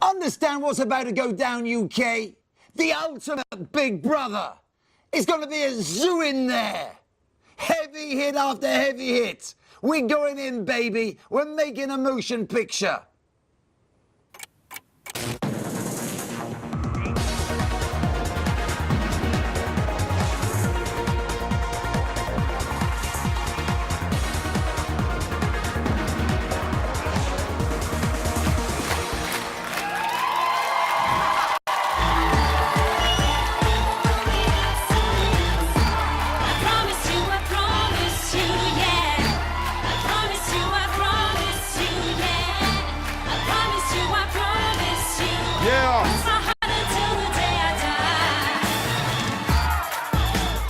Understand what's about to go down, UK? The ultimate Big Brother. It's going to be a zoo in there. Heavy hit after heavy hit. We're going in, baby. We're making a motion picture.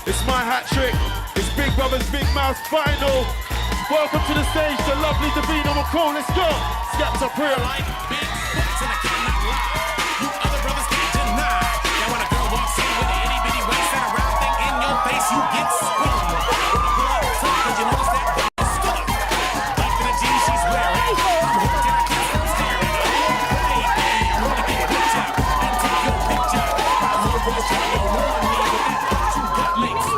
It's my hat trick. It's Big Brother's Big Mouth final. Welcome to the stage, the lovely Davina McCall. Let's go. Steps up here. Like big spots and I cannot lie. You other brothers can't deny. Now when a girl walks in with an itty bitty waist and a round thing in your face, you get spun. When I pull out the top, cause you notice that b*** is stuck. Like in the jeans she's wearing. I'm hooked and I can't stop staring. Hey, baby, I wanna get a picture and take your picture. I love the show you want me with that two gut links.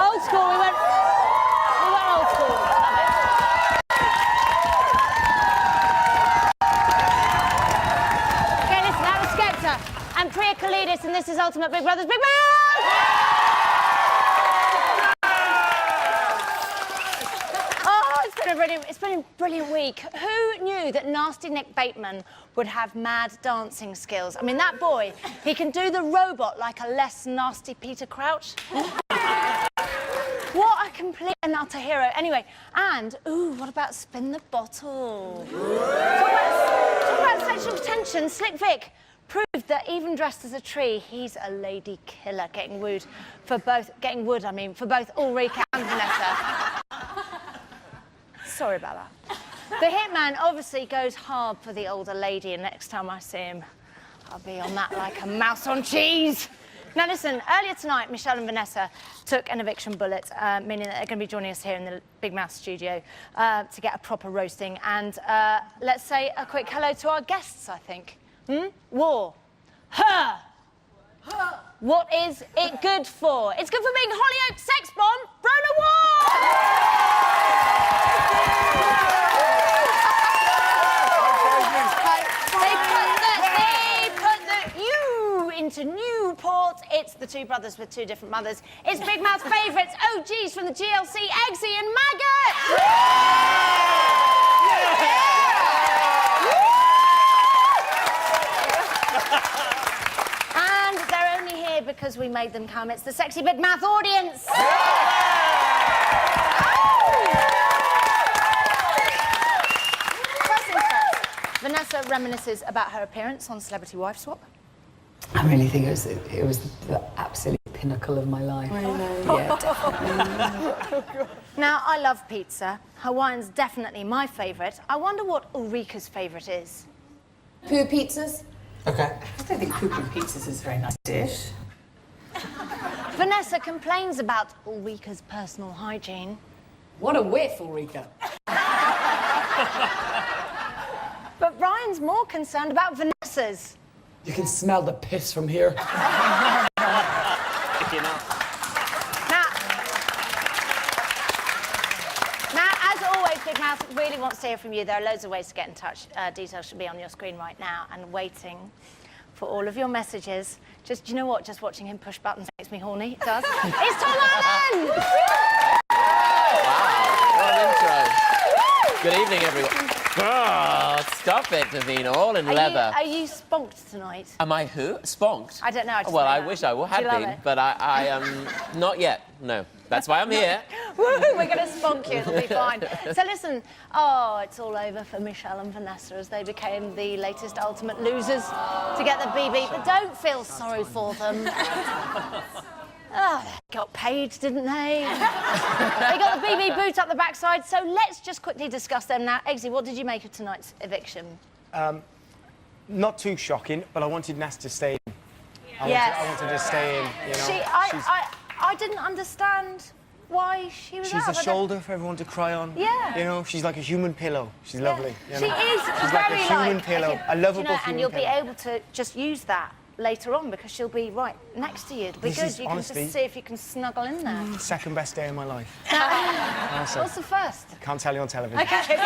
Old school, we went old school. Love it. Okay, listen, that was Skepta and Priya Kalidis, and this is Ultimate Big Brother's Big Mouth! Oh, it's been a brilliant week. Who knew that Nasty Nick Bateman would have mad dancing skills? I mean, that boy, he can do the robot like a less nasty Peter Crouch. What a complete and utter hero. Anyway, and, ooh, what about Spin the Bottle? Talk about sexual tension. Slick Vic proved that even dressed as a tree, he's a lady killer, getting wood for both Ulrika and Vanessa. Sorry about that. The hitman obviously goes hard for the older lady, and next time I see him, I'll be on that like a mouse on cheese. Now listen, earlier tonight, Michelle and Vanessa took an eviction bullet, meaning that they're going to be joining us here in the Big Mouth studio to get a proper roasting. And let's say a quick hello to our guests, I think. War. Her. What is it good for? It's good for being Hollyoaks sex bomb, Brona War! They put the you into Newport. It's the two brothers with two different mothers. It's Big Mouth's favourites, OGs from the GLC, Eggsy and Maggot! And they're only here because we made them come. It's the Sexy Big Mouth audience! First things first, Vanessa reminisces about her appearance on Celebrity Wife Swap. I really think it was the absolute pinnacle of my life. I know. Yeah, definitely. Now, I love pizza. Hawaiian's definitely my favourite. I wonder what Ulrika's favourite is. Poo pizzas? Okay. I don't think poo pizzas is a very nice dish. Vanessa complains about Ulrika's personal hygiene. What a whiff, Ulrika. But Ryan's more concerned about Vanessa's. You can smell the piss from here. Now, as always, Big Mouth really wants to hear from you. There are loads of ways to get in touch. Details should be on your screen right now, and waiting for all of your messages. Just, do you know what? Just watching him push buttons makes me horny. It does. It's Tom Allen! Wow, what an intro. Good evening, everyone. Oh, stop it, Davina, all in leather. Are you sponked tonight? Am I who? Sponked? I don't know. Well, I wish I had been, but I am not yet. No, that's why I'm here. Woo, we're going to spunk you, it'll be fine. So listen, it's all over for Michelle and Vanessa as they became the latest ultimate losers to get the BB, but don't feel sorry for them. Oh, they got paid, didn't they? They got the BB boot up the backside, so let's just quickly discuss them now. Eggsy, what did you make of tonight's eviction? Not too shocking, but I wanted Nas to stay in. Yes. I want to just stay in, you know. I didn't understand why she was She's out. a shoulder for everyone to cry on. Yeah. You know, she's like a human pillow. She's lovely. You She know? is She's very like a human pillow. okay, I love her do you know, both and human you'll pillow. be able to just use that later on because she'll be right next to you. It'll be This good. is, You can honestly- just see if you can snuggle in there. Second best day of my life. What's the first? Can't tell you on television. Okay.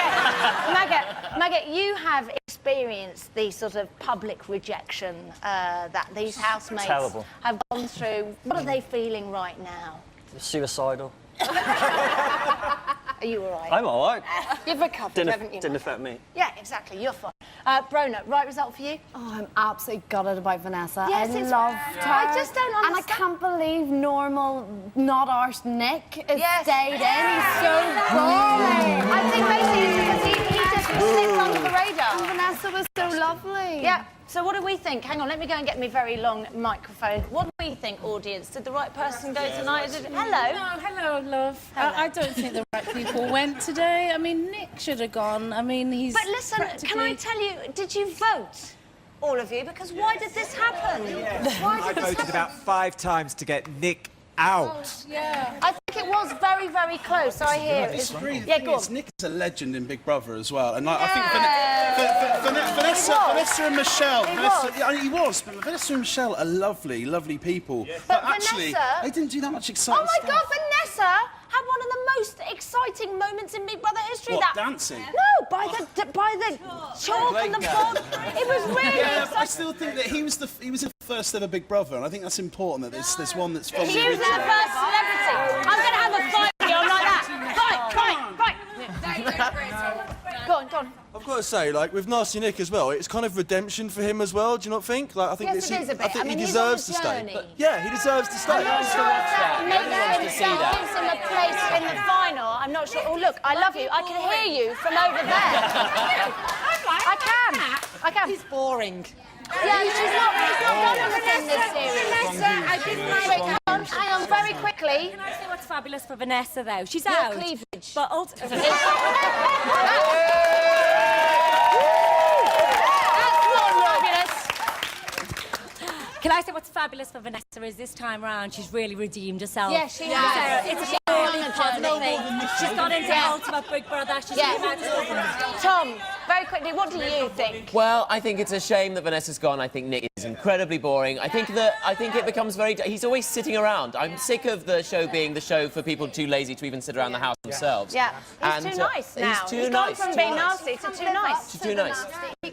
Maggot, you have experienced the sort of public rejection that these housemates Terrible. have gone through. What are they feeling right now? Suicidal. Are you all right? I'm all right. You've recovered, haven't you? Didn't affect me. Yeah, exactly. You're fine. Brona, right result for you? Oh, I'm absolutely gutted about Vanessa. Yes, I it's- loved her. I just don't And I understand. can't believe normal, not arse Nick has Yes. stayed in. He's so boring. I think basically it's because he just slipped under the radar. Vanessa was so lovely. Yeah. So what do we think? Hang on, let me go and get me very long microphone. What do we think, audience? Did the right person go tonight? Hello. No, hello, love. I don't think the right people went today. I mean, Nick should have gone. I mean, he's. But listen, can I tell you, did you vote? All of you? Because why did this happen? Why I did this voted happen? about 5 times to get Nick out. Yeah. I think it was very, very close. I hear it. Yeah, go on. Nick is a legend in Big Brother as well, and like, I Yeah. think Vanessa and Michelle. He Vanessa, was. yeah, he was, but Vanessa and Michelle are lovely, lovely people. But actually, Vanessa- they didn't do that much exciting Oh my stuff. God, Vanessa had one of the most exciting moments in Big Brother history. What, that dancing? No, by the chalk and the blood. It was really Yeah, but I exciting. still think that he was the first ever Big Brother, and I think that's important that there's one that's from He the was the original. first celebrity. I'm going to have a fight with you. I'm like that. Fight. Go on. I've got to say, like, with Nasty Nick as well, it's kind of redemption for him as well, do you not think? Like, I think Yes, that it is a bit. I think I mean, he he's on a deserves to stay. journey. But, yeah, he deserves to stay. I'm not sure if that makes Everyone wants to see that. gives him a place in the final. I'm not sure. Oh, look, I love you. I can hear you from over there. I can. He's boring. Yeah, she's not done anything this series. Vanessa, I didn't like Hang on, very quickly. Can I say what's fabulous for Vanessa, though? She's Your out. cleavage. But That's not fabulous. can I say what's fabulous for Vanessa is this time round she's really redeemed herself. Yeah, she has. It's She's a on really a positive journey. thing. She's gone into Yeah. Ultimate Big Brother. She's Yeah. come out to Tom, very quickly, what do you think? Well, I think it's a shame that Vanessa's gone. I think Nick is incredibly boring. I think it becomes very... He's always sitting around. I'm sick of the show being the show for people too lazy to even sit around the house themselves. Yeah, he's And, too nice now. He's too He's nice. gone from being nasty to too nice. Too nice.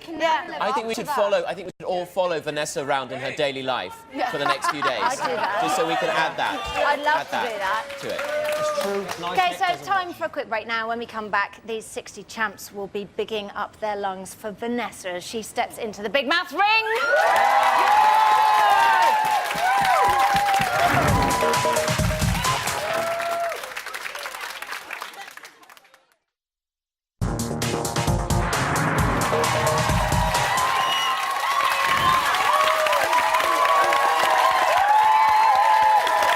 Yeah. I think we should follow. I think we should all follow Vanessa around in her daily life for the next few days. I'd do that. Just so we can add that. I'd love add to do that. to it. It's true. Okay, so it's time for a quick break now. When we come back, these 60 champs will be bigging up their lungs for Vanessa as she steps into the Big Mouth ring.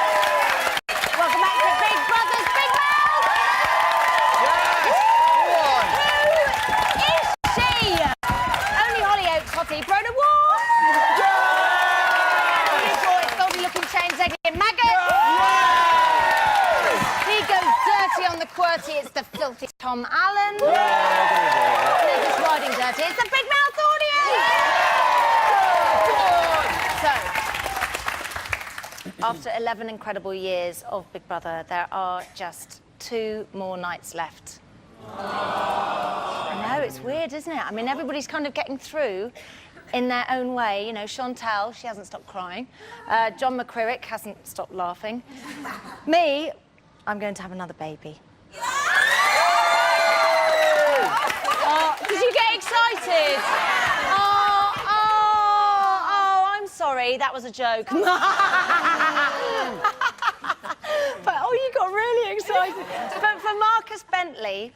Welcome back to Big Brother's Big Mouth. Who is she? Only Hollyoaks hottie Brona Ward. It's Goldie looking chains egging Maggot. He goes dirty on the QWERTY. It's the filthy Tom Allen. They're just riding dirty. It's the Big Mouth audience. So, after 11 incredible years of Big Brother, there are just 2 more nights left. I know, it's weird, isn't it? I mean, everybody's kind of getting through in their own way. You know, Chantal, she hasn't stopped crying. John McCririck hasn't stopped laughing. Me, I'm going to have another baby. Oh, did you get excited? Oh, I'm sorry, that was a joke. But, you got really excited. But for Marcus Bentley,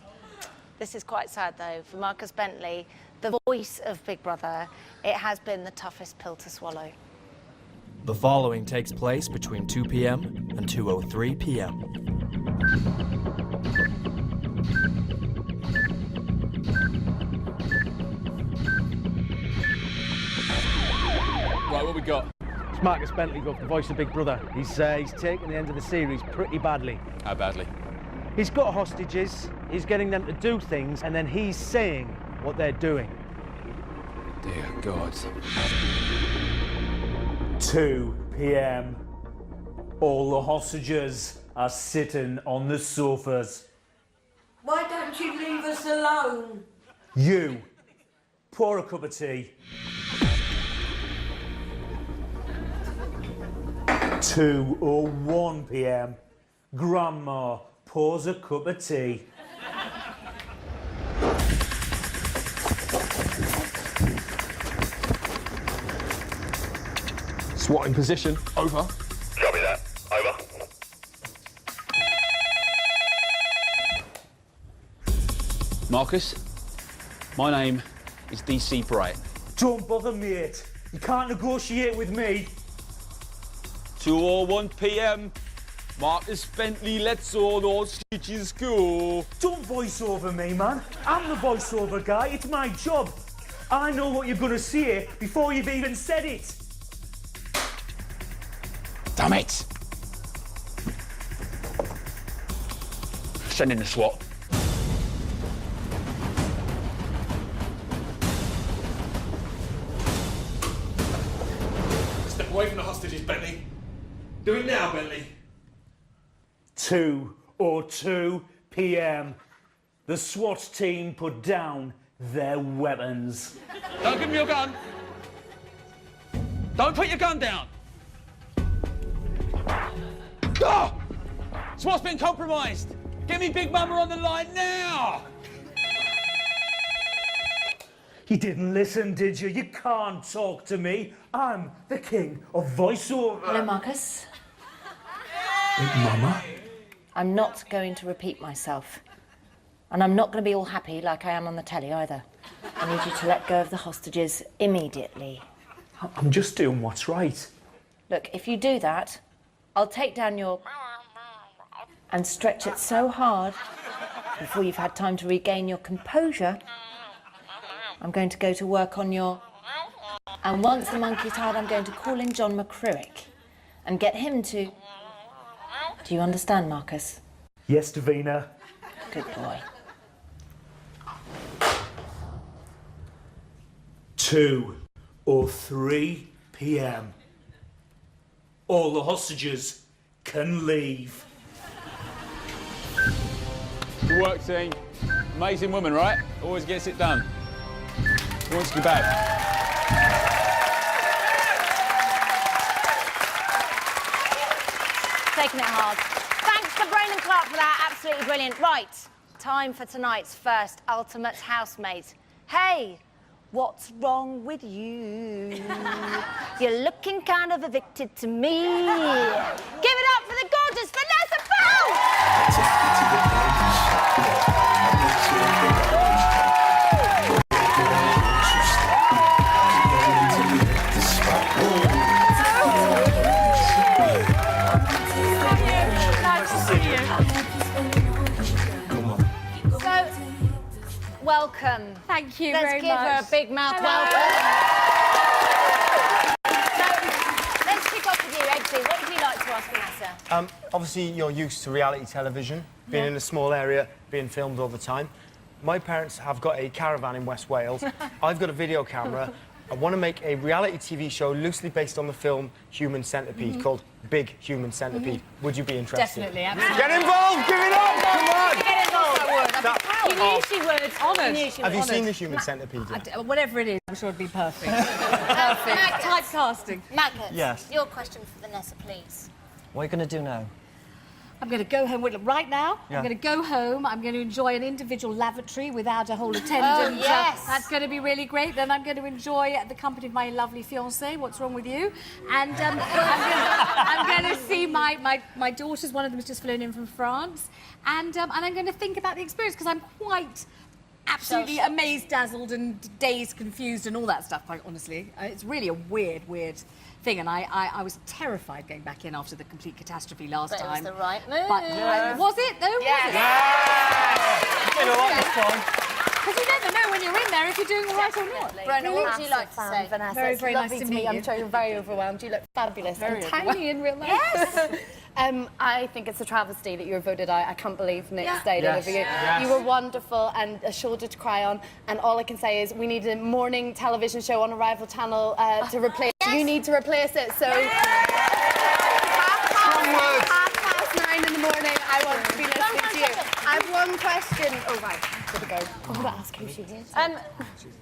this is quite sad though, for Marcus Bentley, the voice of Big Brother, it has been the toughest pill to swallow. The following takes place between 2 p.m. and 2:03 p.m. Right, what we got? It's Marcus Bentley, the voice of Big Brother. He's taken the end of the series pretty badly. How badly? He's got hostages, he's getting them to do things, and then he's saying what they're doing. Dear God. 2 p.m. All the hostages are sitting on the sofas. Why don't you leave us alone? You, pour a cup of tea. 2:01 p.m. Grandma pours a cup of tea. SWAT in position. Over. Copy that. Over. Marcus, my name is DC Bright. Don't bother, mate. You can't negotiate with me. 2:01 p.m. Marcus Bentley lets all those stitches go. Don't voice over me, man. I'm the voiceover guy. It's my job. I know what you're going to say before you've even said it. Damn it! Send in the SWAT. Step away from the hostages, Bentley. Do it now, Bentley. 2:02 p.m. The SWAT team put down their weapons. Don't give me your gun. Don't put your gun down. Ah! SWAT's been compromised. Get me Big Mama on the line now. You didn't listen, did you? You can't talk to me. I'm the king of voiceover. Hello, Marcus. Big Mama? I'm not going to repeat myself. And I'm not going to be all happy like I am on the telly either. I need you to let go of the hostages immediately. I'm just doing what's right. Look, if you do that, I'll take down your... and stretch it so hard before you've had time to regain your composure. I'm going to go to work on your... And once the monkey's tired, I'm going to call in John McCruick and get him to... Do you understand, Marcus? Yes, Davina. Good boy. 2:03 p.m. All the hostages can leave. Good work, team. Amazing woman, right? Always gets it done. Who wants to be back? Taking it hard. Thanks to Brain and Clark for that. Absolutely brilliant. Right, time for tonight's first Ultimate Housemate. Hey, what's wrong with you? You're looking kind of evicted to me. Give it up for the gorgeous Vanessa welcome. Thank you Let's very give her a much. big mouth Hello. welcome. So, let's kick off with you, Eggsy. What would you like to ask Vanessa? Obviously, you're used to reality television, being in a small area, being filmed all the time. My parents have got a caravan in West Wales. I've got a video camera. I want to make a reality TV show loosely based on the film Human Centipede called Big Human Centipede. Would you be interested? Definitely, absolutely. Get involved! Give it up! Come on! Get involved, I would. You knew she would. Honoured. Have you seen the Human Centipede yet? Whatever it is, I'm sure it'd be perfect. Perfect. Typecasting. Marcus, Yes. your question for Vanessa, please. What are you going to do now? I'm going to go home right now. Yeah. I'm going to go home. I'm going to enjoy an individual lavatory without a whole attendant. Oh, yes. That's going to be really great. Then I'm going to enjoy the company of my lovely fiancé. What's wrong with you? And I'm going to see my daughters. One of them has just flown in from France. And I'm going to think about the experience because I'm quite absolutely amazed, dazzled, and dazed, confused, and all that stuff. Quite honestly, it's really a weird thing, and I was terrified going back in after the complete catastrophe last But time. it was the right move. But was it though? Yes. Was it? You know what, this time. Because you never know when you're in there if you're doing all right or not. Brenna, what would you like to say? Vanessa. Very, It's very nice lovely to to meet meet you. you. I'm sure you're very overwhelmed. You look fabulous Very and tiny in real life. Yes. I think it's a travesty that you were voted out. I can't believe Nick Yeah. stayed Yes. over you. Yes. You were wonderful and a shoulder to cry on. And all I can say is we need a morning television show on a rival channel to replace. You need to replace it. So half past 9 in the morning, I want to be listening to you. I have one question. Oh, right. Gotta go. I'm going to ask who she is.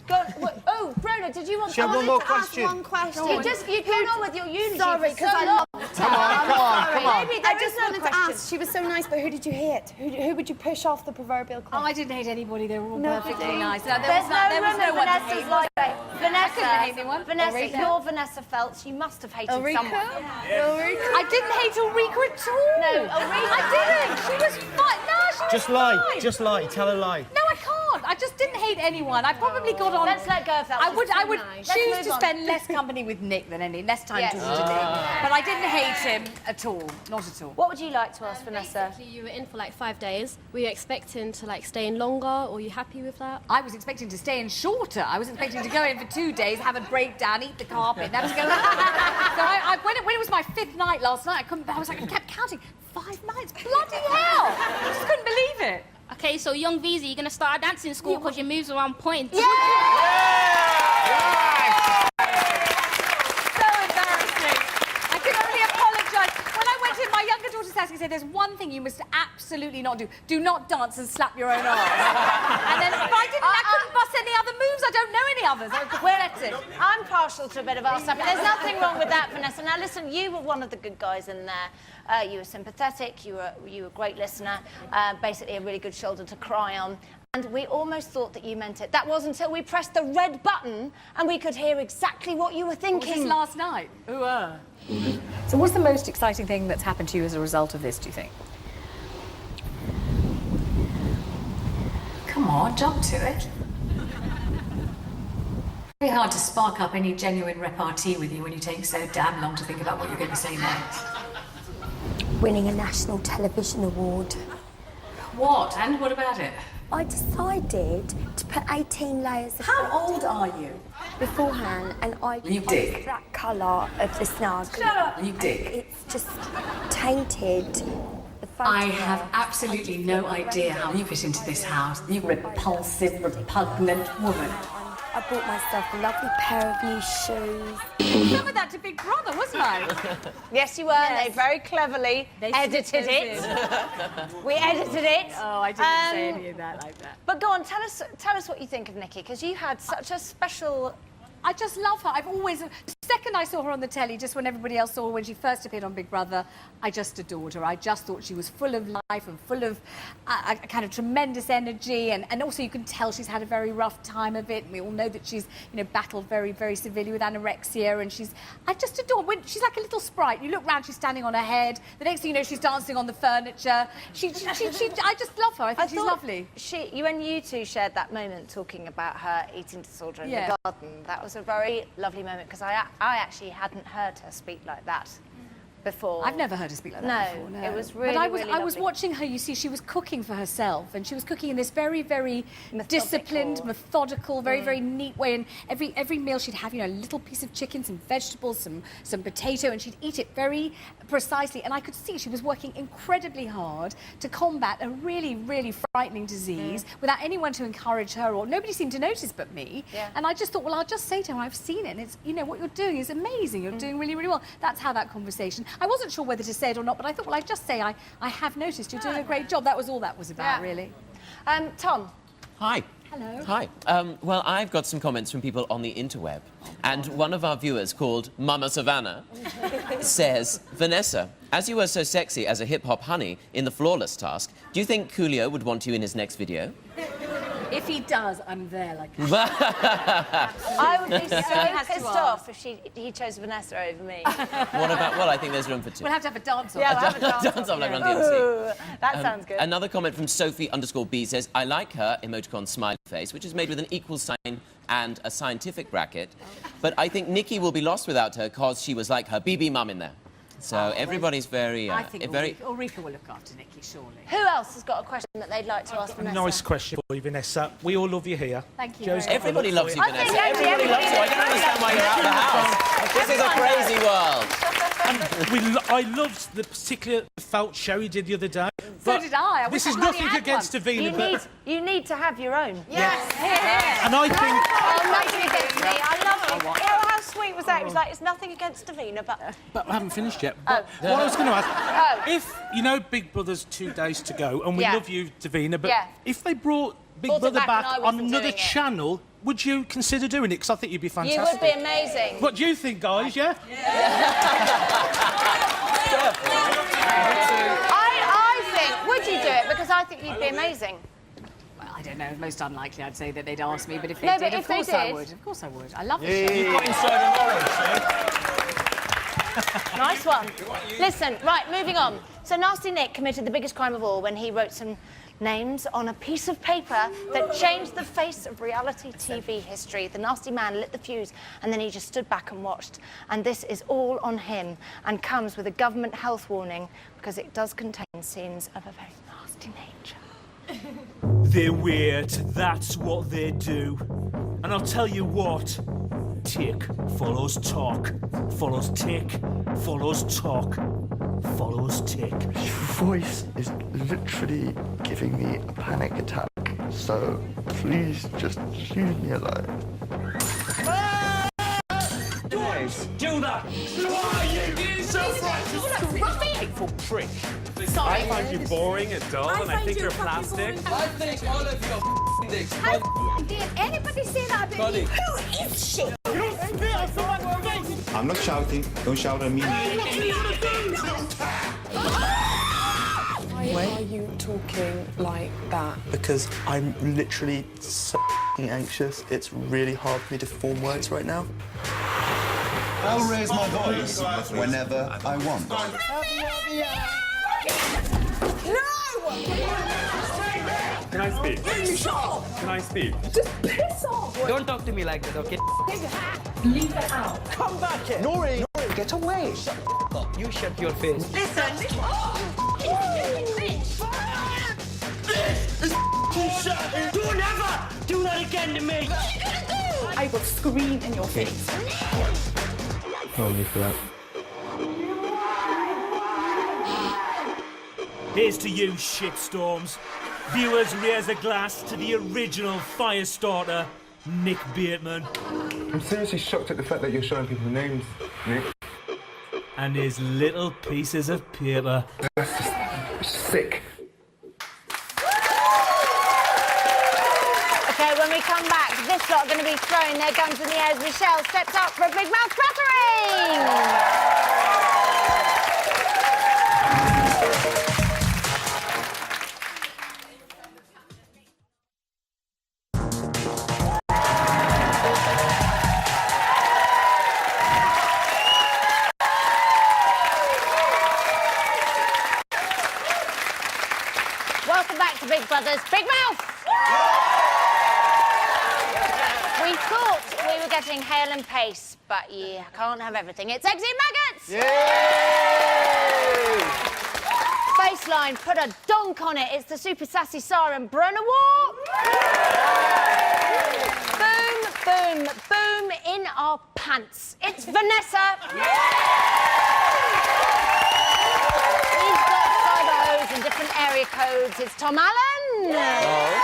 Go on. Oh, Brenna, did you want She had one more question. One question. You get on with your eulogy. Sorry, for because so I long. love Come on. Maybe there I just is no wanted question. to ask. She was so nice, but who did you hate? Who would you push off the proverbial cliff? Oh, I didn't hate anybody. They were all No, perfectly really? nice. There's there was no one to Vanessa's hate. like I couldn't hate anyone. Vanessa, Ulrika? you're Vanessa Feltz. You must have hated Ulrika? someone. I didn't hate Ulrika at all. No, Ulrika. I didn't. She was fine. No, she was Just lie. fine. Just lie. Tell a lie. No, I can't. I just didn't hate anyone. I probably got on. Let's let go of that. I would Let's choose move to on. spend less company with Nick than less time Yes. talking to Nick. But I didn't hate him at all. Not at all. What would you like to ask Vanessa? Basically, you were in for like 5 days. Were you expecting to like stay in longer, or are you happy with that? I was expecting to stay in shorter. I was expecting to go in for 2 days, have a breakdown, eat the carpet, never to go. So when it was my 5th night last night, I kept counting 5 nights. Bloody hell! I just couldn't believe it. Okay, so young Visa, you're gonna start a dancing school because your moves are on point. So embarrassing. I can only apologise. When I went to my younger daughter's house, he said, "There's one thing you must absolutely not do: do not dance and slap your own arm." And then, but I couldn't bust any other moves. I don't know any others. I was pathetic. I'm partial to a bit of our stuff, but there's nothing wrong with that, Vanessa. Now, listen, you were one of the good guys in there. You were sympathetic. You were a great listener. Basically, a really good shoulder to cry on. And we almost thought that you meant it. That was until we pressed the red button and we could hear exactly what you were thinking. Was this last night? So what's the most exciting thing that's happened to you as a result of this, do you think? Come on, jump to it. Very hard to spark up any genuine repartee with you when you take so damn long to think about what you're going to say next. Winning a national television award. What? And what about it? I decided to put 18 layers of... How old are you? Beforehand, and I... You dig. That colour of the snug. Shut up. You dig. It's just tainted the photo. I have absolutely no idea how you fit into this house. You repulsive, repugnant woman. I bought myself a lovely pair of new shoes. Some of that to Big Brother, wasn't I? Yes, you were. Yes. They very cleverly edited it. We edited it. Oh, I didn't say any of that like that. But go on, tell us what you think of Nikki, because you had such a special... I just love her. I've always... The second I saw her on the telly, just when everybody else saw her when she first appeared on Big Brother, I just adored her. I just thought she was full of life and full of a kind of tremendous energy. And also you can tell she's had a very rough time of it. And we all know that she's, battled very, very severely with anorexia. And I just adore her. She's like a little sprite. You look round, she's standing on her head. The next thing you know, she's dancing on the furniture. I just love her. I think she's lovely. When you two shared that moment talking about her eating disorder in the garden, that was a very lovely moment, because I actually hadn't heard her speak like that before. I've never heard her speak like that before. No, it was really, but I was watching her, you see, she was cooking for herself, and she was cooking in this very, very disciplined, methodical, very, very neat way, and every meal she'd have, a little piece of chicken, some vegetables, some potato, and she'd eat it very precisely, and I could see she was working incredibly hard to combat a really, really frightening disease without anyone to encourage her, or nobody seemed to notice but me. And I just thought, well, I'll just say to her, I've seen it, and it's, what you're doing is amazing. You're doing really, really well. That's how that conversation. I wasn't sure whether to say it or not, but I thought, well, I'd just say I have noticed you're doing a great job. That was all that was about, really. Tom. Hi. Hello. Hi. Well, I've got some comments from people on the interweb. And one of our viewers, called Mama Savannah, says, Vanessa, as you were so sexy as a hip-hop honey in The Flawless Task, do you think Coolio would want you in his next video? If he does, I'm there like I would be so pissed off if he chose Vanessa over me. What about... Well, I think there's room for two. We'll have to have a dance-off. Yeah, we'll have a dance-off. Dance-off like on DMC. That sounds good. Another comment from Sophie_B says, I like her, emoticon smiley face, which is made with an equal sign and a scientific bracket. But I think Nikki will be lost without her because she was like her BB mum in there. So everybody's very, I think very... Ulrika will look after Nikki, surely. Who else has got a question that they'd like to ask Vanessa? Nice question for you, Vanessa. We all love you here. Thank you. Joe's Everybody got a loves look you, for Vanessa. Everybody loves you. I don't understand why you're out of the house. This is a crazy world. And I loved the particular felt show he did the other day. So did I. This is nothing against Davina, but... You need to have your own. Yes. And I think... Oh, nothing against me. I love it. Oh, how sweet was that? It was like, it's nothing against Davina, but... But I haven't finished yet. But what I was going to ask, if, you know, Big Brother's 2 days to go, and we love you, Davina, but if they brought Big Brother back on another channel, would you consider doing it? Because I think you'd be fantastic. You would be amazing. What do you think, guys, yeah? I think, would you do it? Because I think you'd be amazing. Well, I don't know. Most unlikely, I'd say that they'd ask me. But if they No, did, but of if they course I did- would. Of course I would. I love the show. You've got inside an orange, Nice one. Listen, right, moving on. So Nasty Nick committed the biggest crime of all when he wrote some names on a piece of paper that changed the face of reality TV history. The nasty man lit the fuse and then he just stood back and watched. And this is all on him and comes with a government health warning because it does contain scenes of a very nasty nature. They're weird, that's what they do. And I'll tell you what, tick follows talk, follows tick, follows talk, follows tick. Your voice is literally giving me a panic attack, so please just leave me alone. Do that! Who are you? Self-righteous, hateful prick. I find you boring and dull, and I think you're plastic. I think all of you are dicks. How did anybody say that about me? Who is she? You don't spit on someone's face! I'm not shouting. Don't shout at me. Why are you talking like that? Because I'm literally so anxious. It's really hard for me to form words right now. I'll raise my voice whenever I want. No! Can I speak? Can I speak? Just piss off! Don't talk to me like that, okay? Leave it out. Come back here! Nori! Get away! Shut up. You shut your face. Listen! Don't ever do that again to me! I will scream in your face. No need for that. Here's to you, shitstorms. Viewers, raise a glass to the original fire starter, Nick Bateman. I'm seriously shocked at the fact that you're showing people names, Nick. And his little pieces of paper. That's just sick. Okay, when we come back, this lot are going to be throwing their guns in the air as Michelle steps up for a big mouth flattering! Welcome back to Big Brother's Big Mouth! We thought we were getting Hale and Pace, but you can't have everything. It's Eggsy and Maggots! Yay! Baseline, put a donk on it. It's the super sassy Sarah and Brenna War. Boom, boom, boom in our pants. It's Vanessa. He's got photos and different area codes. It's Tom Allen. Oh,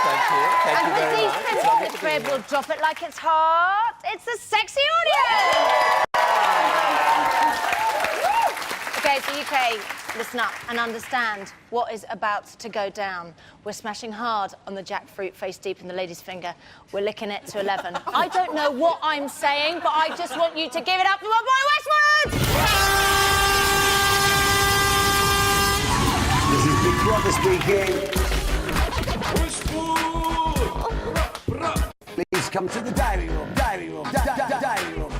thank you. Thank you very much. And with these crib, we'll drop it like it's hot. It's the sexy audience. Okay, so UK, listen up and understand what is about to go down. We're smashing hard on the jackfruit face deep in the lady's finger. We're licking it to 11. I don't know what I'm saying, but I just want you to give it up for my boy Westwood! This is Big Brother speaking. Please come to the diary room, diary room, diary room.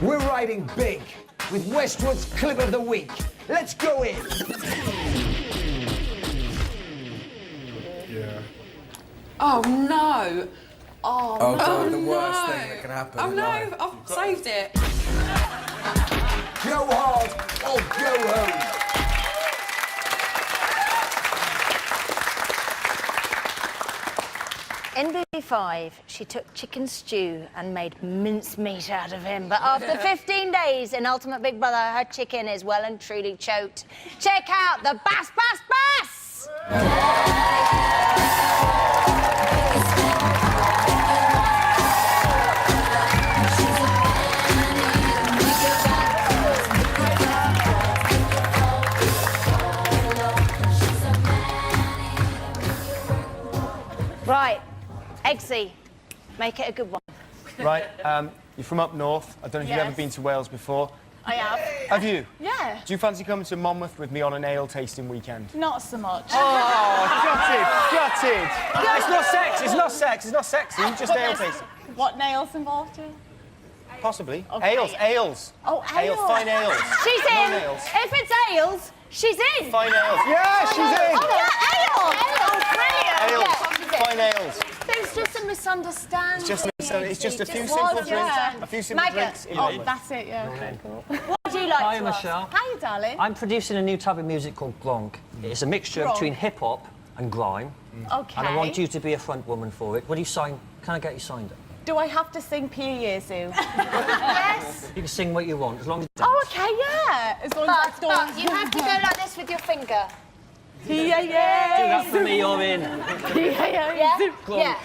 We're riding big with Westwood's Clip of the Week. Let's go in. Yeah. Oh no! Oh, Oh, no! God, the no. worst thing that can happen Oh in no! life. I've saved it. Go hard or go home. In BB5, she took chicken stew and made mincemeat out of him. But after 15 days in Ultimate Big Brother, her chicken is well and truly choked. Check out the Bass Bass Bass! Right. Eggsy, make it a good one. Right, you're from up north. I don't know if you've ever been to Wales before. I have. Have you? Yeah. Do you fancy coming to Monmouth with me on an ale tasting weekend? Not so much. Oh, gutted! It's not sex, it's not sex, it's not sexy, just ale tasting. What nails involved here? Possibly. Okay. Ales. Oh, ales. Fine ales. She's No in. nails. If it's ales, she's in. Fine ales. Yeah, she's in. Oh, yeah, ales. Oh, brilliant. Ales. Yeah. Fine ales. There's just a misunderstanding. It's just a few It simple was, drinks. yeah. A few simple drinks. in Oh, Monmouth. that's it, yeah, okay, cool. What would you like Hi, to ask? Michelle. Hi, darling. I'm producing a new type of music called Gronk. It's a mixture Gronk. between hip-hop and grime. Okay. And I want you to be a front woman for it. What do you sign? Can I get you signed up? Do I have to sing Pia Yesu? Yes. You can sing what you want, as long as you dance. Oh, okay, yeah. As long as But you have to go like this with your finger. Pia Yesu. Do that for me, you're in. Yeah? Gronk.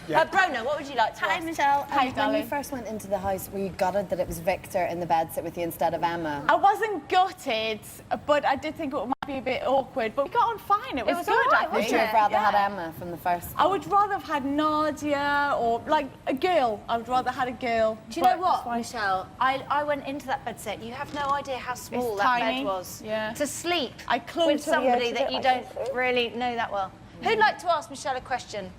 Yeah. Brona, what would you like to ask? Michelle. Hi, When darling. you first went into the house, were you gutted that it was Victor in the bed sit with you instead of Emma? I wasn't gutted, but I did think it might be a bit awkward. But we got on fine. It was, was good, all right, I think. would you have rather had Emma from the first? I would rather have had Nadia or, like, a girl. I would rather had a girl. Do you know what, Michelle? I went into that bed set. You have no idea how small It's that tiny. bed was. Yeah. To sleep I clung with to the edge somebody of that it, you I don't think. really know that well. Who'd like to ask Michelle a question?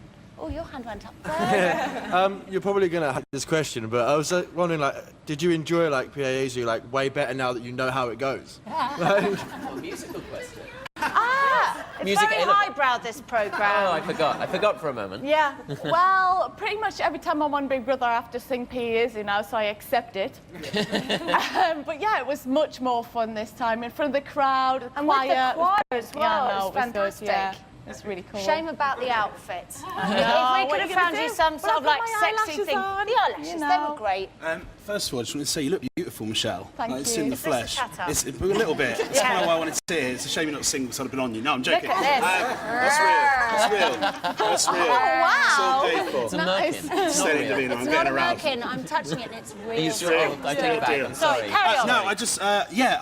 Oh, your hand went up there. You're probably going to have this question, but I was wondering, like, did you enjoy, like, Pia Yesu, like, way better now that you know how it goes? Musical question. It's Music very A-level. highbrow, this programme. Oh, I forgot for a moment. Yeah, well, pretty much every time I'm on Big Brother, I have to sing Pia Yesu now, so I accept it. But yeah, it was much more fun this time in front of the crowd, And with the choir. choir as well, Yeah, no, it was it was fantastic. good, yeah. It's really cool. Shame about the outfit. know. If we What could are have you found gonna you do? some Well, sort I've of got like my sexy eyelashes thing. on, The eyelashes, you they know. were great. First of all, I just want to say you look beautiful, Michelle. Thank It's you. in the Is this a flesh. cat-up? It's a little bit. That's Yeah. kind of why I wanted to see it. It's a shame you're not single, so I'd have been on you. No, I'm joking. Look at this. That's real. That's real. Oh, wow. It's all paid for. It's a merkin. It's not Steady, real. Davina, I'm It's not getting a around. merkin. I'm touching it and it's Are real. you sure? Oh, I take it back. I'm Sorry, sorry. carry on. No, I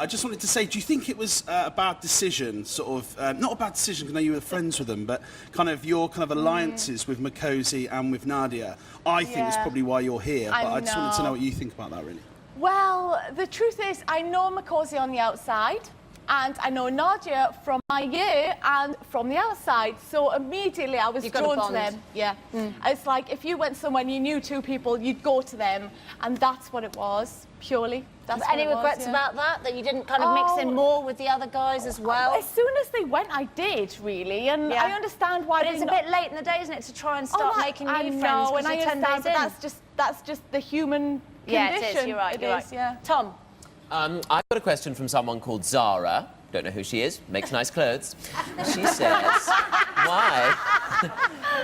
just wanted to say, do you think it was a bad decision, sort of, not a bad decision because I know you were friends with them, but kind of your kind of alliances with Makosi and with Nadia, I think is Yeah. probably why you're here, but I just wanted to know. know what you think about that, really. Well, the truth is, I know Makosi on the outside, and I know Nadia from my year and from the outside. So immediately I was You've got a drawn to bond. them. Yeah. It's like if you went somewhere and you knew two people, you'd go to them, and that's what it was, purely. That's what Any it was, regrets yeah. about that? That you didn't kind of mix in more with the other guys as well? As soon as they went, I did, really, and Yeah. I understand why. But it's a bit late in the day, isn't it, to try and start making new I friends? know, 'cause and I you're 10 understand, days but in. that's just the human Yeah, condition. it is. You're right. It You're is, right. yeah. Tom. I've got a question from someone called Zara. Don't know who she is. Makes nice clothes. She says,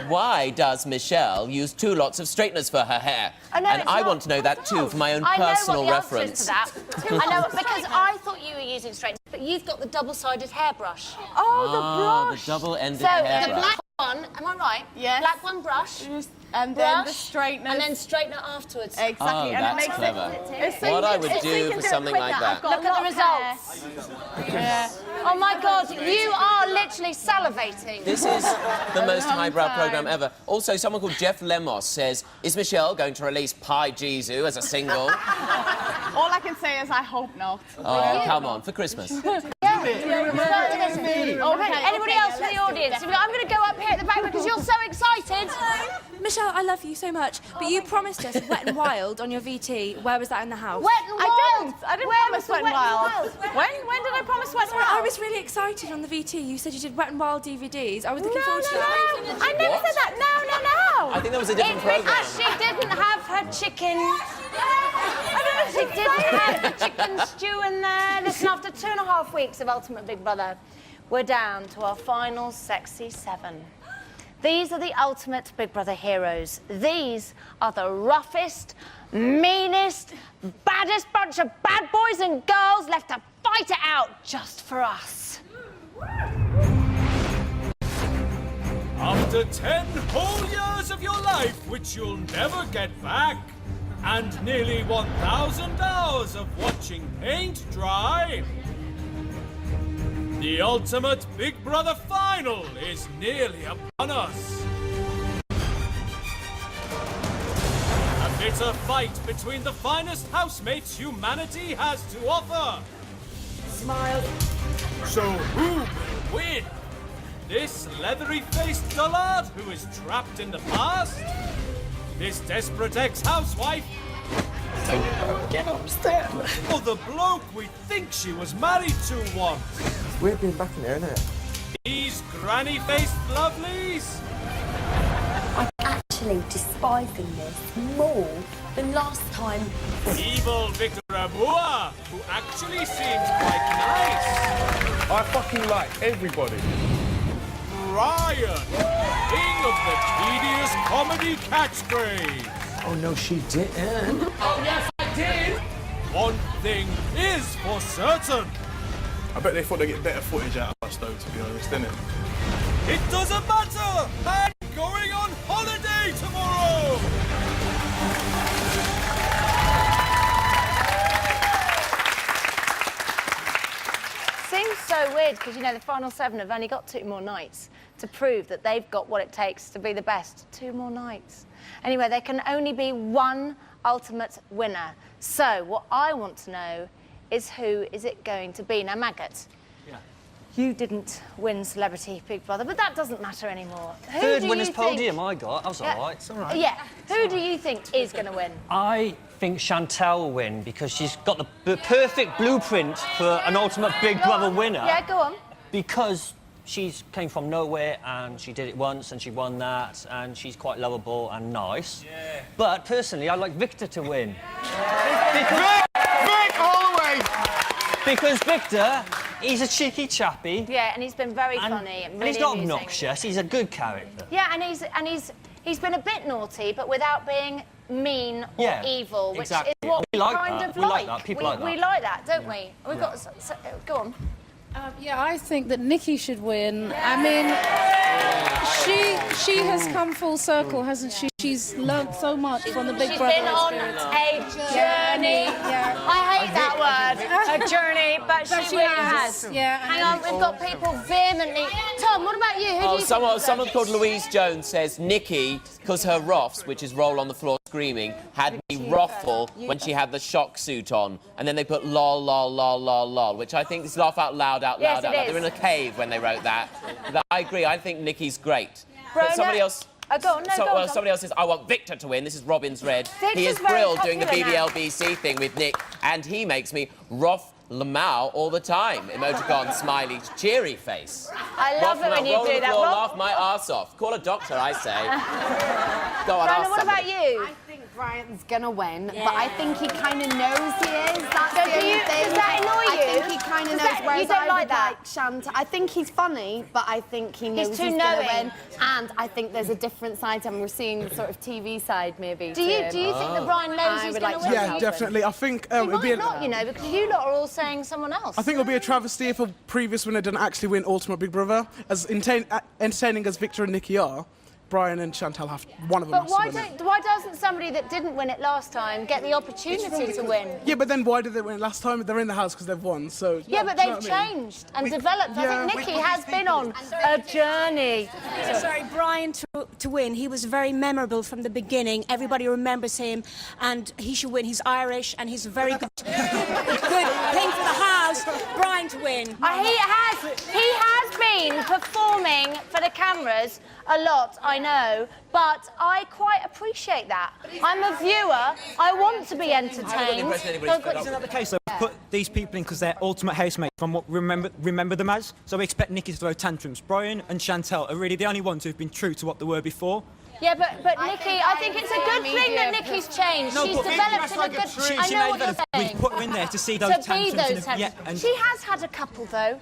why does Michelle use 2 lots of straighteners for her hair? No, and it's I not. want to know that too for my own I personal know what the reference. answer is to that. I know, because I thought you were using straighteners, but you've got the double-sided hairbrush. Oh, the double-ended So the hairbrush. black one, am I right? Yes. Black one brush, and then the brush, straighteners. and then straightener afterwards. Exactly, Oh, and that's it makes clever. It's so What you I can- would it's so you do can for it something like quicker. that. I've got Look a at the lot of hair. results. Yeah. Oh my God, you are literally salivating. This is the most highbrow programme ever. Also, someone called Jeff Lemos says, is Michelle going to release Pi Jesu as a single? All I can say is I hope not. Oh, come on, for Christmas. Anybody else from the audience? I'm going to go up here at the back because you're so excited. Michelle, I love you so much, but you promised us Wet and Wild on your VT. Where was that in the house? Wet and Wild. I didn't Where promise was the Wet and Wild. When did I promise Wet and Sorry, Wild? I was really excited on the VT. You said you did Wet and Wild DVDs. I was looking forward to No, that. I never said that. No. I think that was a different programme. She didn't have her chicken. I didn't She did have the chicken stew in there. Listen, after 2.5 weeks of Ultimate Big Brother, we're down to our final sexy 7. These are the ultimate Big Brother heroes. These are the roughest, meanest, baddest bunch of bad boys and girls left to fight it out just for us. After 10 whole years of your life, which you'll never get back, and nearly 1,000 hours of watching paint dry, the ultimate Big Brother final is nearly upon us. A bitter fight between the finest housemates humanity has to offer. Smile. So who will win? This leathery-faced dullard who is trapped in the past? This desperate ex-housewife? Get upstairs. Or the bloke we think she was married to once? It's weird being back in there, isn't it? These granny-faced lovelies? I'm actually despising this more than last time. Evil Victor Amour, who actually seems quite nice. I fucking like everybody. Brian, king of the tedious comedy catchphrase. Oh, no, she didn't. Oh, yes, I did. One thing is for certain. I bet they thought they'd get better footage out of us, though, to be honest, didn't it? It doesn't matter. I'm going on holiday tomorrow. Seems so weird because, you know, the final 7 have only got 2 more nights to prove that they've got what it takes to be the best. 2 more nights. Anyway, there can only be one ultimate winner. So what I want to know is who is it going to be? Now, Maggot, you didn't win Celebrity Big Brother, but that doesn't matter anymore. Who Third do winner's you think... podium I got. That was all right. It's all right. Yeah. Who do you think is going to win? I think Chantal will win because she's got the perfect blueprint for an ultimate Big Brother winner. Yeah, go on. Because she's came from nowhere and she did it once and she won that and she's quite lovable and nice. Yeah. But personally, I'd like Victor to win. Vic Holloway! Because Victor, he's a cheeky chappy. Yeah, and he's been very funny and really he's not amusing. obnoxious. He's a good character. Yeah, and he's been a bit naughty, but without being mean or evil, which exactly. is what We we like kind that. of We like that. People like that. We like that, don't we? We've got. So, go on. Yeah, I think that Nikki should win. I mean, she has come full circle, hasn't she? She's learned so much from the Big Brother She's been on experience. a journey. Yeah. I hate that word, a journey, but she really has. Yeah. Hang on, we've got people vehemently. Tom, what about you? Who do you think? Someone called Louise Jones says Nikki, because her Roths, which is roll on the floor screaming, had me wrathful when she had the shock suit on. And then they put lol, lol, lol, lol, lol, which I think is laugh out loud, out Yes, loud, it out loud. is. They were in a cave when they wrote that. But I agree, I think Nikki's great. Bro, But somebody else... go on, no, go on, somebody else says, I want Victor to win. This is Robin's Red. Victor's he is very thrilled doing the popular now. BBLBC thing with Nick, and he makes me Roth Lamau all the time. Emoticon, smiley, cheery face. I love it when you do that, Rob. Laugh my arse off. Call a doctor, I say. Go on, Brandon, ask what about somebody. you? I think Brian's gonna win, but I think he kind of knows he is. That's So the do only you- thing. does that annoy I you? think he kind of Does knows. that- Whereas you don't I like would that? like Shant. I think he's funny, but I think he knows He's too he's gonna knowing. win. And I think there's a different side to him. We're seeing the sort of TV side, maybe. Do you think that Brian knows I he's would going like to to win? see Yeah, definitely. I think He it'll be. might not, you know, because you lot are all saying someone else. I think it'll be a travesty if a previous winner didn't actually win Ultimate Big Brother. As entertaining as Victor and Nikki are, Brian and Chantal have one of them. But why doesn't somebody that didn't win it last time get the opportunity to win? Yeah, but then why did they win last time? They're in the house because they've won. So Yeah, but do you know they've what I mean? changed and developed. I think Nikki has been on a journey. Sorry, Brian to win. He was very memorable from the beginning. Everybody remembers him, and he should win. He's Irish, and he's a very good thing for the house. Brian to win. He has been performing for the cameras a lot, I know, but I quite appreciate that. I'm a viewer. I want to be entertained. Isn't that the case, though? Put these people in because they're ultimate housemates from what we remember them as. So we expect Nikki to throw tantrums. Brian and Chantal are really the only ones who've been true to what they were before. Yeah, but Nikki, I think it's a good thing that Nikki's changed. No, she's but developed in a good... I know what you're saying. We've put her in there to see those To be tantrums. those and, tantrums. yeah, and She has had a couple, though.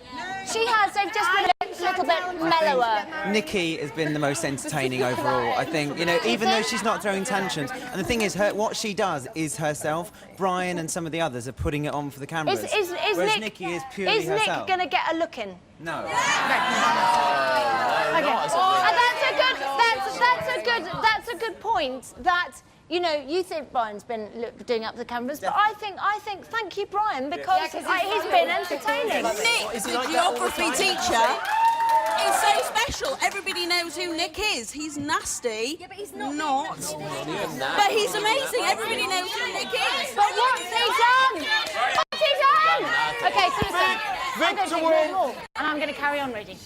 She has. They've just been a little bit mellower. Nikki has been the most entertaining overall. I think, you know, even though she's not throwing tantrums. And the thing is, what she does is herself. Brian and some of the others are putting it on for the cameras. Whereas Nikki is purely herself. Is Nick going to get a look in? No. Okay. That's a good point. That, you know, you think Brian's been doing up the cameras, but I think thank you, Brian, because he's been entertaining. Nick, the geography teacher, is so special. Everybody knows who Nick is. He's nasty. Yeah, but he's not. But he's amazing. Everybody knows who Nick is. But what's he done? What's he done? Okay, so listen. I'm going to take one more, and I'm going to carry on reading.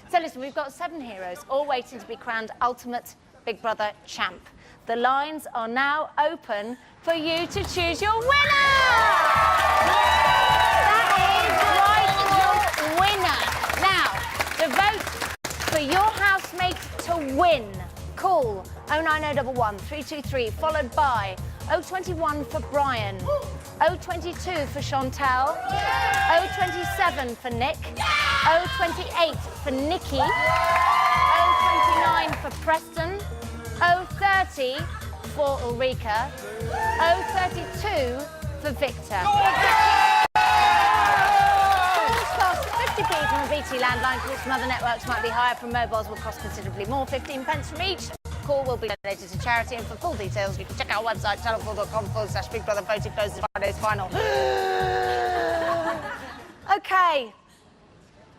So listen, we've got 7 heroes, all waiting to be crowned ultimate Big Brother champ. The lines are now open for you to choose your winner! That is right, your winner. Now, to vote for your housemate to win, call 09011 323, followed by 021 for Brian, 022 for Chantal, 027 for Nick, 028 for Nikki, 029 for Preston, 030 for Ulrika, 032 for Victor. Calls cost 50p from a BT landline. Calls from other networks might be higher. From mobiles will cost considerably more, 15 pence from each. Call will be donated to charity, and for full details you can check our website channel4.com/Big Brother. Voting closes Friday's final. Okay,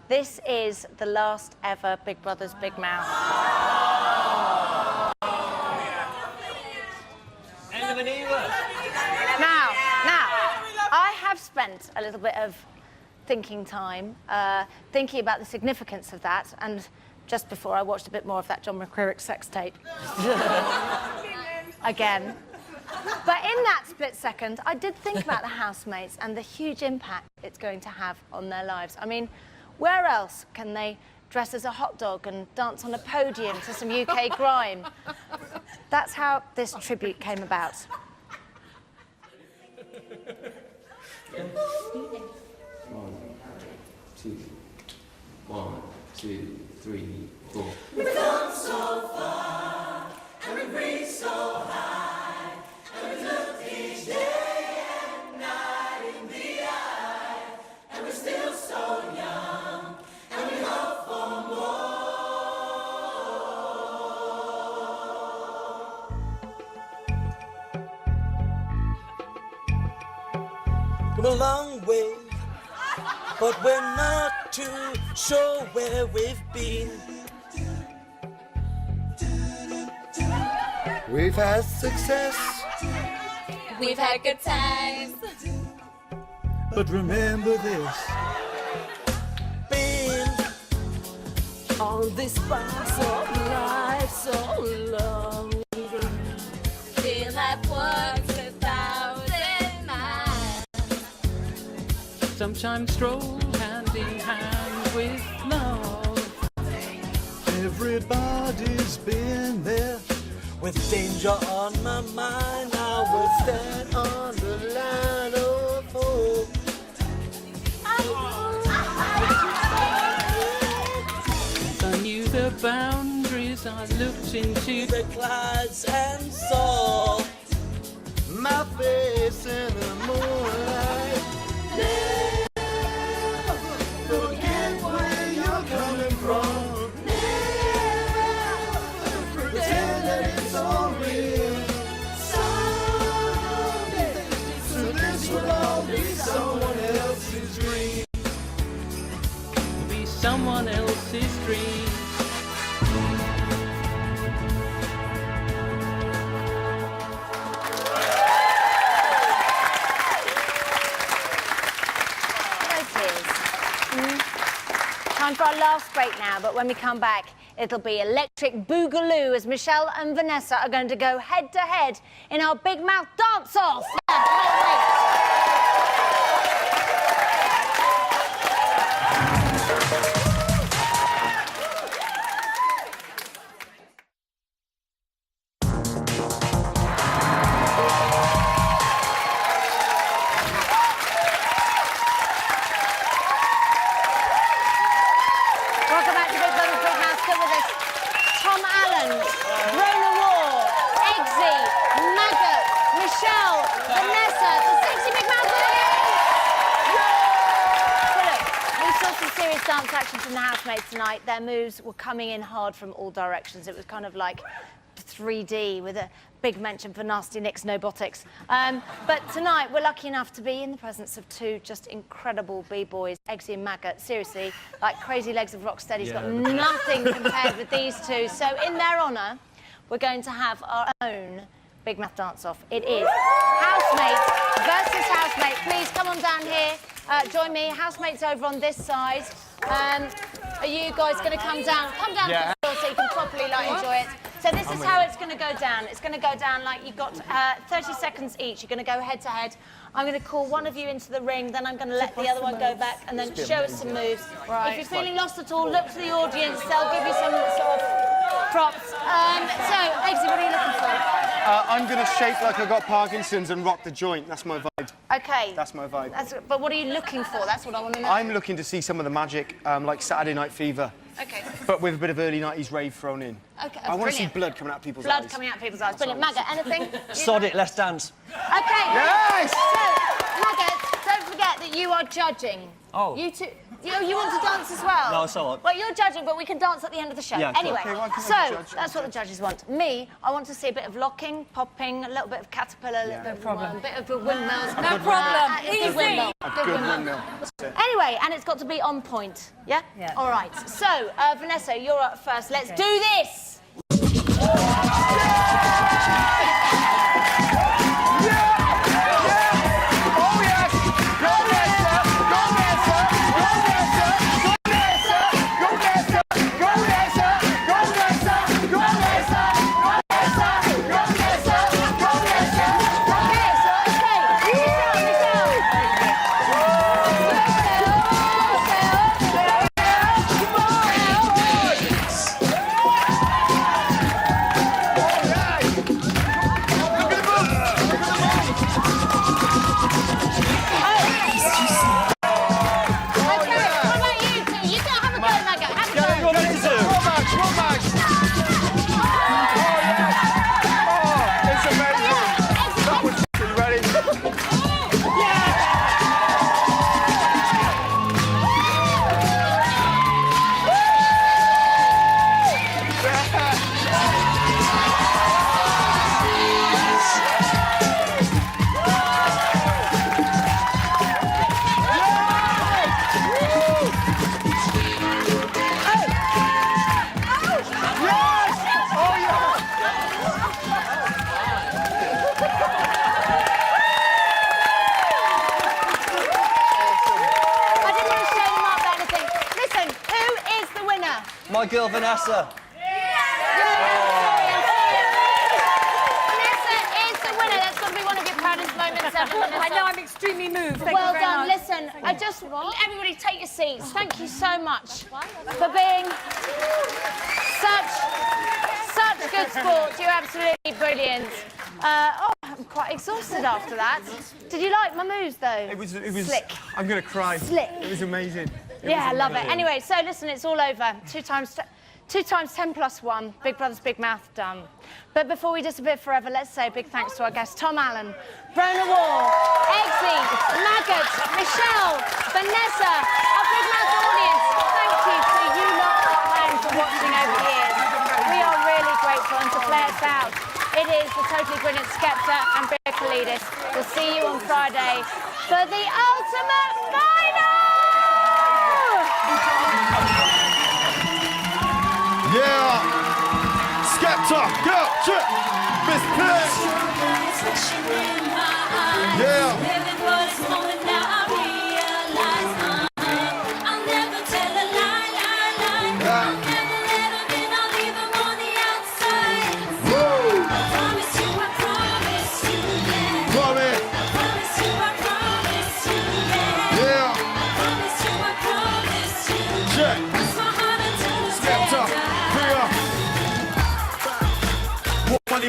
this is the last ever Big Brother's Big Mouth. End of an era. Now, I have spent a little bit of thinking time, thinking about the significance of that, and just before I watched a bit more of that John McCririck sex tape. Again. But in that split second, I did think about the housemates and the huge impact it's going to have on their lives. I mean, where else can they dress as a hot dog and dance on a podium to some UK grime? That's how this tribute came about. One, two, three, four. We've come so far, and we've reached so high, and we look each day and night in the eye, and we're still so young, and we hope for more. Come a long way, but we're not too sure where we've been. We've had success. We've had good times. But remember this, been on this bus of life so long. Feel like walked 1,000 miles. Sometimes stroll hand in hand with love. Everybody's been there. With danger on my mind, I will stand on the line of hope. I knew the boundaries, I looked into the clouds and saw my face in the moonlight. Never forget where you're coming from. Pretend that it's all real. Someday, so this will all be someone else's dream. Be someone else's dream. Time for our last break now, but when we come back, it'll be electric boogaloo as Michelle and Vanessa are going to go head-to-head in our Big Mouth dance-off. Welcome back to Big Brother Big House. Still with us, Tom Allen, Rona War, Eggsy, Maggot, Michelle, Vanessa, the Sexy Big Mouth audience. So look, we saw some serious dance action from the housemates tonight. Their moves were coming in hard from all directions. It was kind of like 3D with a big mention for Nasty Nick's Nobotics. But tonight, we're lucky enough to be in the presence of two just incredible B-boys, Eggsy and Maggot. Seriously, like Crazy Legs of Rocksteady's got nothing compared with these two. So in their honour, we're going to have our own Big Mouth dance-off. It is Housemates versus Housemate. Please come on down here. Join me. Housemates over on this side. Are you guys going to come down? Come down to the floor so you can properly enjoy it. So this is how it's going to go down. It's going to go down like you've got 30 seconds each. You're going to go head to head. I'm going to call one of you into the ring, then I'm going to let the other one go back and then show us some moves. Right. If you're feeling lost at all, look to the audience. They'll give you some sort of props. So, Eggsy, what are you looking for? I'm going to shake like I got Parkinson's and rock the joint. That's my vibe. Okay. That's my vibe. But what are you looking for? That's what I want to know. I'm looking to see some of the magic, like Saturday Night Fever. Okay. But with a bit of early 90s rave thrown in. Okay, I want to see brilliant. blood coming out people's eyes. Blood coming out people's eyes. Brilliant. Maggot, anything? Sod it, let's dance. Okay. Yes! So, Maggot, don't forget that you are judging. Oh. You two... You want to dance as well? No, it's all right. Well, you're judging, but we can dance at the end of the show. Yeah, sure. Anyway, Okay, well, I can so judge. that's what the judges want. Me, I want to see a bit of locking, popping, a little bit of caterpillar, a little bit of a bit of windmills. No problem. Good windmill. A good windmill. Anyway, and it's got to be on point. Yeah? Yeah. All right. So, Vanessa, you're up first. Let's do this. My girl Vanessa. Vanessa is the winner. That's got to be one of your proudest moments ever. I know, I'm extremely moved. Thank Well you very done. much. Listen, everybody take your seats. Thank you so much for being such good sports. You're absolutely brilliant. I'm quite exhausted after that. Did you like my moves, though? It was slick. I'm going to cry. Slick. It was amazing. Yeah, I love it. Anyway, so listen, it's all over. 2 times 10 plus 1. Big Brother's Big Mouth done. But before we disappear forever, let's say a big thanks to our guests, Tom Allen, Rona War, Eggsy, Maggot, Michelle, Vanessa, our Big Mouth audience. Thank you to you lot at home for watching over the years. We are really grateful, and to play us out, it is the totally brilliant Skepta and Bea Kalidis. We'll see you on Friday for the ultimate final! Yeah! Skepta, go, chip, Miss Pitch! Yeah!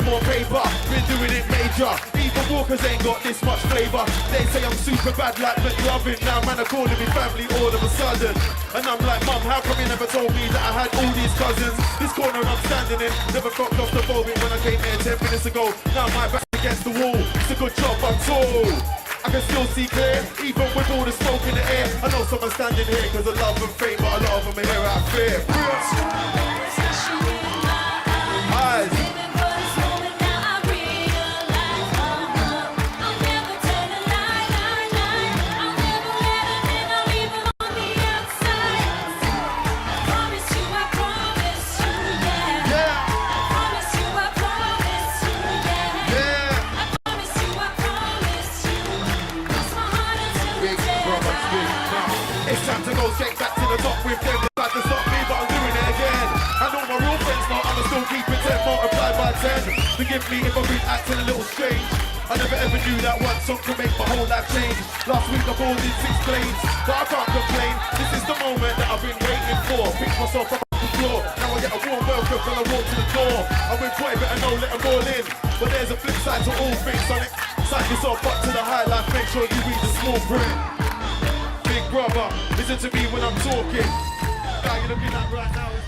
More paper, been doing it major. Even Walkers ain't got this much flavour. They say I'm super bad like McLovin. Now man are calling me family all of a sudden. And I'm like, Mum, how come you never told me that I had all these cousins? This corner I'm standing in, never got claustrophobic when I came here 10 minutes ago. Now my back's against the wall, it's a good job I'm told. I can still see clear, even with all the smoke in the air. I know someone's standing here because of love and fame, but a lot of them are here out of fear. Eyes. Straight back to the top with them. They tried to stop me, but I'm doing it again. I know my real friends know I'ma still keep it 10, multiplied by 10. Forgive me if I've been acting a little strange. I never ever knew that one song could make my whole life change. Last week I bought in 6 planes, but I can't complain. This is the moment that I've been waiting for. Pick myself up off the floor. Now I get a warm welcome when I walk to the door. I'm with boy, better know, let them all in. But there's a flip side to all things, Sonic. Sign yourself up to the high life, make sure you read the small print. Big brother, listen to me when I'm talking. Now you're looking at right now.